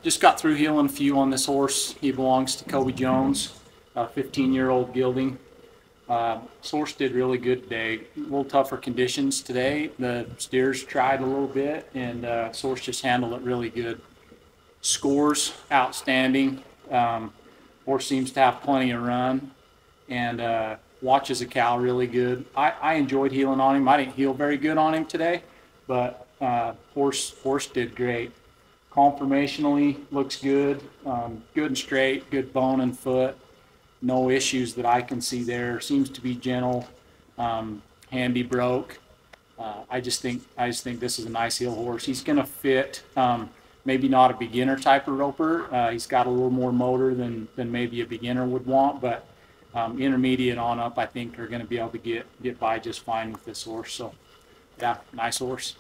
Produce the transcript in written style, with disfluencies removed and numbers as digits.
just got through healing a few on this horse. He belongs to Kobe Jones, a 15-year-old gelding. This horse did really good today. A little tougher conditions today. The steers tried a little bit, and this horse just handled it really good. Scores outstanding. Horse seems to have plenty of run, and watches a cow really good. I enjoyed healing on him. I didn't heal very good on him today, but horse did great. Conformationally looks good, good and straight, good bone and foot. No issues that I can see there. Seems to be gentle, handy broke. I just think this is a nice heel horse. He's going to fit. Maybe not a beginner type of roper. He's got a little more motor than maybe a beginner would want, but intermediate on up, I think, are going to be able to get by just fine with this horse. So, yeah, nice horse.